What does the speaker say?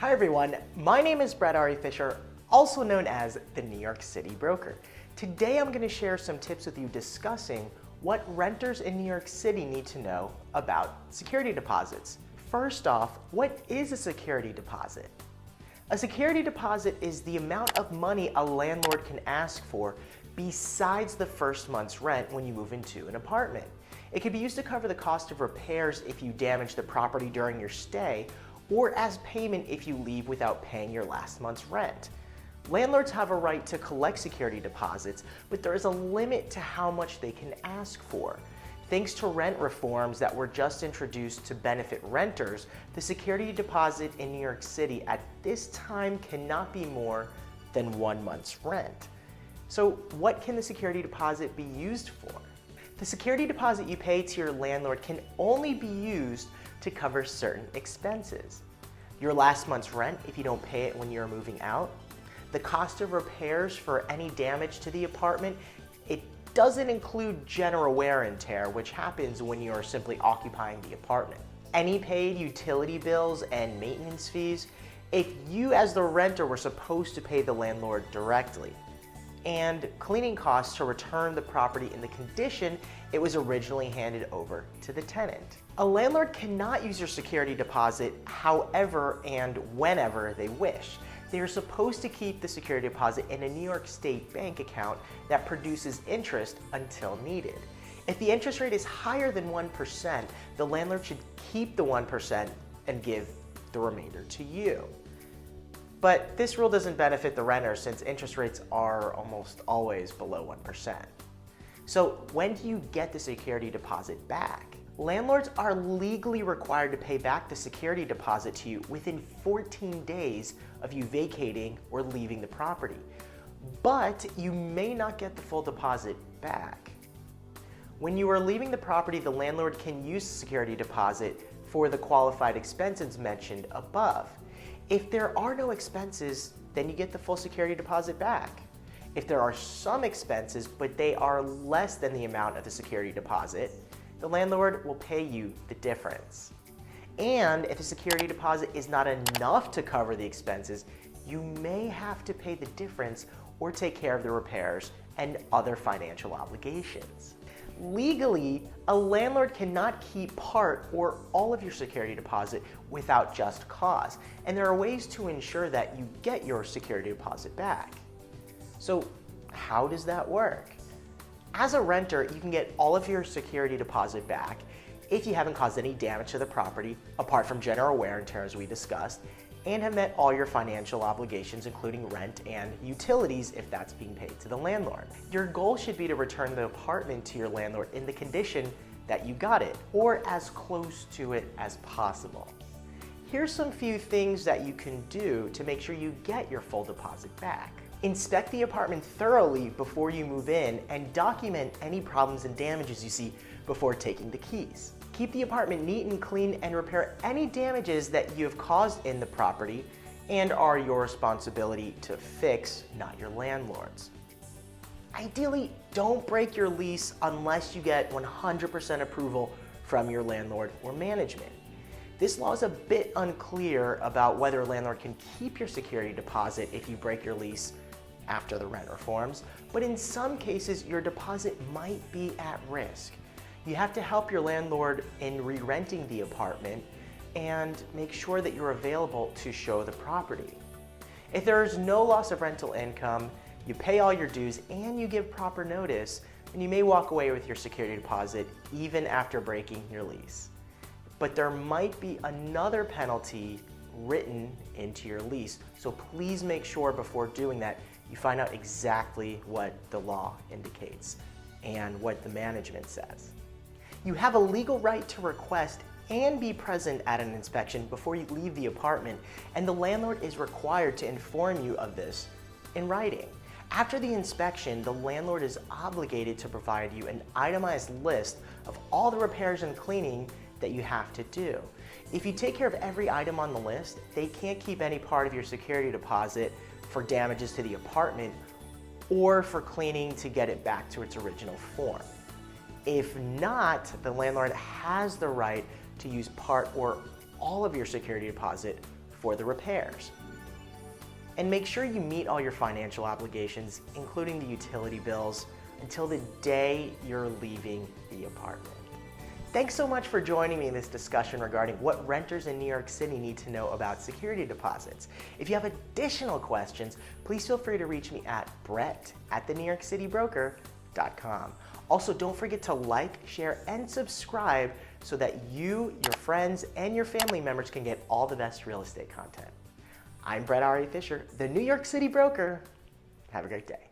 Hi everyone, my name is Fischer, also known as the New York City Broker. Today I'm going to share some tips with you discussing what renters in New York City need to know about security deposits. First off, what is a security deposit? A security deposit is the amount of money a landlord can ask for besides the first month's rent when you move into an apartment. It can be used to cover the cost of repairs if you damage the property during your stay, or as payment if you leave without paying your last month's rent. Landlords have a right to collect security deposits, but there is a limit to how much they can ask for. Thanks to rent reforms that were just introduced to benefit renters, the security deposit in New York City at this time cannot be more than 1 month's rent. So what can the security deposit be used for? The security deposit you pay to your landlord can only be used to cover certain expenses. Your last month's rent if you don't pay it when you're moving out, the cost of repairs for any damage to the apartment. It doesn't include general wear and tear, which happens when you're simply occupying the apartment. Any paid utility bills and maintenance fees if you as the renter were supposed to pay the landlord directly, and cleaning costs to return the property in the condition it was originally handed over to the tenant. A landlord cannot use your security deposit however and whenever they wish. They are supposed to keep the security deposit in a New York State bank account that produces interest until needed. If the interest rate is higher than 1%, the landlord should keep the 1% and give the remainder to you. But this rule doesn't benefit the renter since interest rates are almost always below 1%. So when do you get the security deposit back? Landlords are legally required to pay back the security deposit to you within 14 days of you vacating or leaving the property. But you may not get the full deposit back. When you are leaving the property, the landlord can use the security deposit for the qualified expenses mentioned above. If there are no expenses, then you get the full security deposit back. If there are some expenses, but they are less than the amount of the security deposit, the landlord will pay you the difference. And if the security deposit is not enough to cover the expenses, you may have to pay the difference or take care of the repairs and other financial obligations. Legally, a landlord cannot keep part or all of your security deposit without just cause, and there are ways to ensure that you get your security deposit back. So how does that work? As a renter, you can get all of your security deposit back if you haven't caused any damage to the property, apart from general wear and tear as we discussed, and have met all your financial obligations, including rent and utilities if that's being paid to the landlord. Your goal should be to return the apartment to your landlord in the condition that you got it, or as close to it as possible. Here's some few things that you can do to make sure you get your full deposit back. Inspect the apartment thoroughly before you move in and document any problems and damages you see before taking the keys. Keep the apartment neat and clean and repair any damages that you have caused in the property and are your responsibility to fix, not your landlord's. Ideally, don't break your lease unless you get 100% approval from your landlord or management. This law is a bit unclear about whether a landlord can keep your security deposit if you break your lease after the rent reforms, but in some cases your deposit might be at risk. You have to help your landlord in re-renting the apartment and make sure that you're available to show the property. If there is no loss of rental income, you pay all your dues and you give proper notice, and you may walk away with your security deposit even after breaking your lease. But there might be another penalty written into your lease, so please make sure before doing that you find out exactly what the law indicates and what the management says. You have a legal right to request and be present at an inspection before you leave the apartment, and the landlord is required to inform you of this in writing. After the inspection, the landlord is obligated to provide you an itemized list of all the repairs and cleaning that you have to do. If you take care of every item on the list, they can't keep any part of your security deposit for damages to the apartment or for cleaning to get it back to its original form. If not, the landlord has the right to use part or all of your security deposit for the repairs. And make sure you meet all your financial obligations, including the utility bills, until the day you're leaving the apartment. Thanks so much for joining me in this discussion regarding what renters in New York City need to know about security deposits. If you have additional questions, please feel free to reach me at brett@thenewyorkcitybroker.com. Also, don't forget to like, share, and subscribe so that you, your friends, and your family members can get all the best real estate content. I'm Fischer, the New York City Broker. Have a great day.